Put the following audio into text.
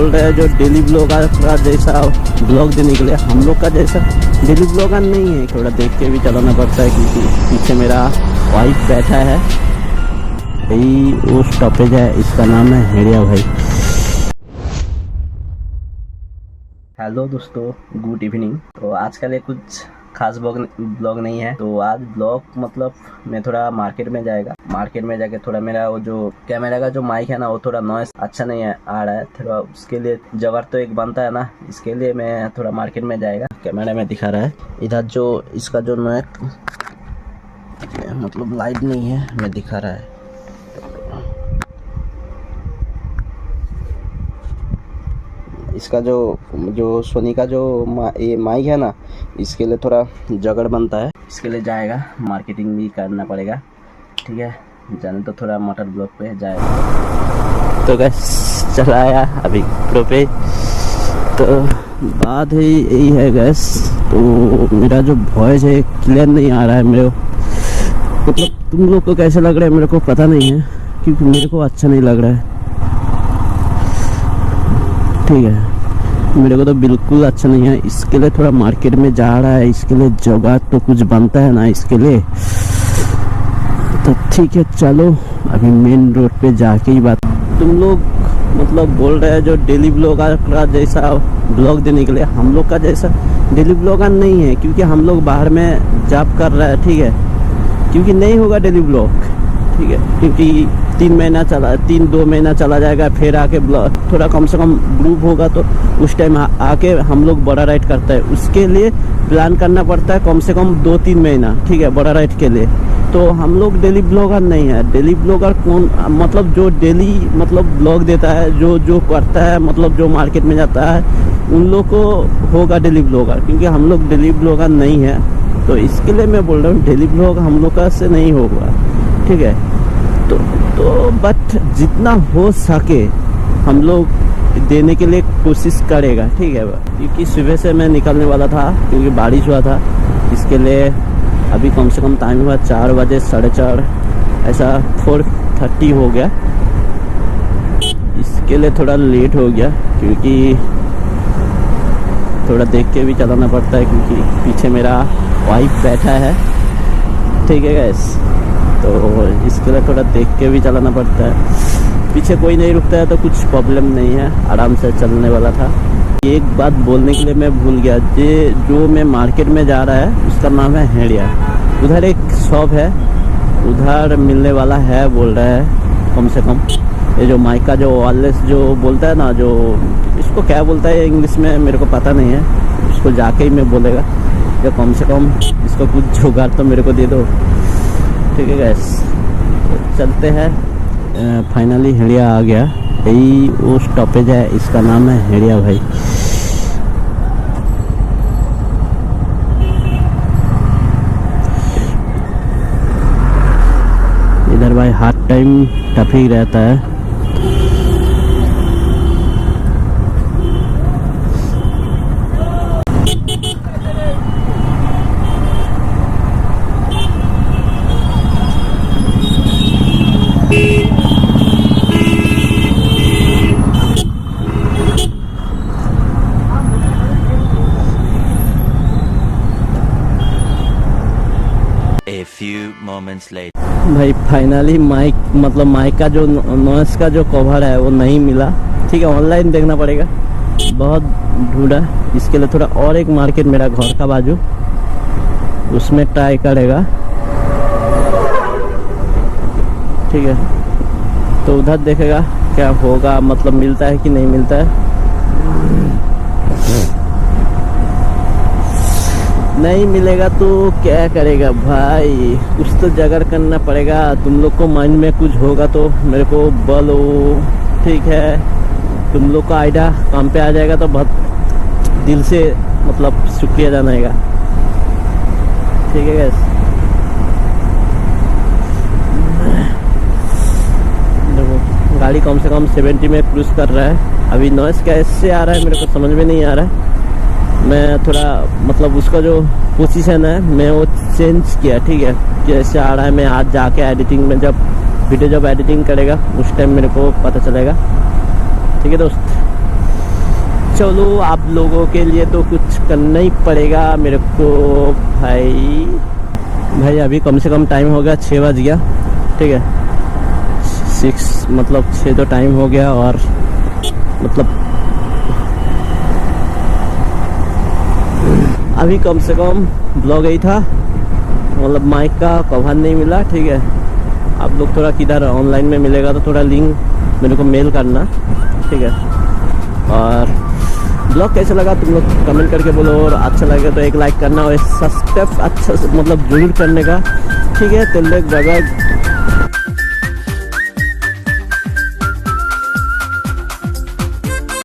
बोल रहे हैं जो डेली ब्लॉगर का जैसा ब्लॉग देने के लिए हम लोग का जैसा डेली ब्लॉगर नहीं है। थोड़ा देख के भी चलाना पड़ता है क्योंकि पीछे मेरा वाइफ बैठा है। यही वो स्टॉपेज है, इसका नाम है हेड़िया भाई। हेलो दोस्तों, गुड इवनिंग। तो आज के लिए कुछ खास ब्लॉग नहीं है। तो आज ब्लॉग मतलब मैं थोड़ा मार्केट में जाके थोड़ा मेरा वो जो कैमरा का जो माइक है ना, वो थोड़ा नॉइस अच्छा नहीं है आ रहा है थोड़ा। उसके लिए जगह तो एक बनता है ना, इसके लिए मैं थोड़ा मार्केट में जाएगा। कैमरा में दिखा रहा है इधर जो इसका जो नॉइस मतलब लाइट नहीं है, मैं दिखा रहा है। इसका जो सोनी का जो ये माइक है ना, इसके लिए थोड़ा जगड़ बनता है। इसके लिए जाएगा, मार्केटिंग भी करना पड़ेगा। ठीक है, जाने तो थोड़ा मोटर ब्लॉक पे जाएगा। तो गैस चला आया अभी प्रो पे। तो बात है यही है गैस, तो मेरा जो वॉइस है क्लियर नहीं आ रहा है मेरे को। मतलब तुम लोग को कैसे लग रहा है मेरे को पता नहीं है, क्योंकि मेरे को अच्छा नहीं लग रहा है। ठीक है, मेरे को तो बिल्कुल अच्छा नहीं है। इसके लिए थोड़ा मार्केट में जा रहा है, इसके लिए जगह तो कुछ बनता है ना इसके लिए। तो ठीक है चलो, अभी मेन रोड पे जाके ही बात। तुम लोग मतलब बोल रहे हैं जो डेली ब्लॉगर का जैसा ब्लॉग देने के लिए हम लोग का जैसा डेली ब्लॉगर नहीं है, क्योंकि हम लोग बाहर में जॉब कर रहे हैं। ठीक है, क्योंकि नहीं होगा डेली ब्लॉग। ठीक है, क्योंकि 2 महीना चला जाएगा, फिर आके थोड़ा कम से कम ग्रुप होगा तो उस टाइम आके हम लोग बड़ा राइड करते हैं। उसके लिए प्लान करना पड़ता है कम से कम 2-3 महीना। ठीक है, बड़ा राइड के लिए। तो हम लोग डेली ब्लॉगर नहीं है। डेली ब्लॉगर कौन, मतलब जो डेली मतलब ब्लॉग देता है, जो करता है, मतलब जो मार्केट में जाता है, उन लोग को होगा डेली ब्लॉगर। क्योंकि हम लोग डेली ब्लॉगर नहीं है, तो इसके लिए मैं बोल रहा हूँ डेली ब्लॉग हम लोग का से नहीं होगा। ठीक है, तो बट जितना हो सके हम लोग देने के लिए कोशिश करेगा। ठीक है, क्योंकि सुबह से मैं निकलने वाला था, क्योंकि बारिश हुआ था। इसके लिए अभी कम से कम टाइम हुआ 4 बजे, 4:30 ऐसा 4:30 हो गया। इसके लिए थोड़ा लेट हो गया, क्योंकि थोड़ा देख के भी चलाना पड़ता है, क्योंकि पीछे मेरा वाइफ बैठा है। ठीक है गैस, तो इसके लिए थोड़ा देख के भी चलाना पड़ता है। पीछे कोई नहीं रुकता है तो कुछ प्रॉब्लम नहीं है, आराम से चलने वाला था। एक बात बोलने के लिए मैं भूल गया, जो मैं मार्केट में जा रहा है उसका नाम है हेड़िया। उधर एक शॉप है, उधर मिलने वाला है बोल रहा है कम से कम। ये जो माइक का जो वायरलेस जो बोलता है ना, जो इसको क्या बोलता है इंग्लिश में मेरे को पता नहीं है, उसको जाके ही मैं बोलेगा जो कम से कम इसको कुछ जुगाड़ तो मेरे को दे दो। ठीक है गैस, तो चलते हैं। फाइनली हेड़िया आ गया। यही वो स्टॉपेज है, इसका नाम है हेड़िया भाई। इधर भाई हर टाइम ट्रैफिक रहता है। A few moments later. भाई फाइनली माइक का जो नॉइस का जो कवर है वो नहीं मिला। ठीक है, ऑनलाइन देखना पड़ेगा, बहुत ढूंढा। इसके लिए थोड़ा और एक मार्केट मेरा घर का बाजू, उसमें ट्राई करेगा। ठीक है, तो उधर देखेगा क्या होगा, मतलब मिलता है कि नहीं मिलता है। नहीं मिलेगा तो क्या करेगा भाई, कुछ तो जगड़ करना पड़ेगा। तुम लोग को माइंड में कुछ होगा तो मेरे को बोलो। ठीक है, तुम लोग का आइडिया काम पे आ जाएगा तो बहुत दिल से मतलब शुक्रिया जानाएगा। ठीक है गैस, देखो गाड़ी कम से कम 70 में क्रूज कर रहा है। अभी नॉइस कैसे आ रहा है मेरे को समझ में नहीं आ रहा है। मैं थोड़ा मतलब उसका जो पोजीशन है मैं वो चेंज किया। ठीक है, कैसे आ रहा है मैं आज जाके एडिटिंग में जब एडिटिंग करेगा उस टाइम मेरे को पता चलेगा। ठीक है दोस्त, चलो आप लोगों के लिए तो कुछ करना ही पड़ेगा मेरे को भाई अभी कम से कम टाइम हो गया 6 बज गया, ठीक है 6 मतलब 6 तो टाइम हो गया। और मतलब अभी कम से कम ब्लॉग यही था, मतलब माइक का कवर नहीं मिला, ठीक है। आप लोग थोड़ा किधर ऑनलाइन में मिलेगा तो थोड़ा लिंक मेरे को मेल करना, ठीक है। और ब्लॉग कैसा लगा तुम लोग कमेंट करके बोलो, और अच्छा लगे तो एक लाइक करना और सब्सक्राइब अच्छा मतलब जरूर करने का, ठीक है। तो लोग जगह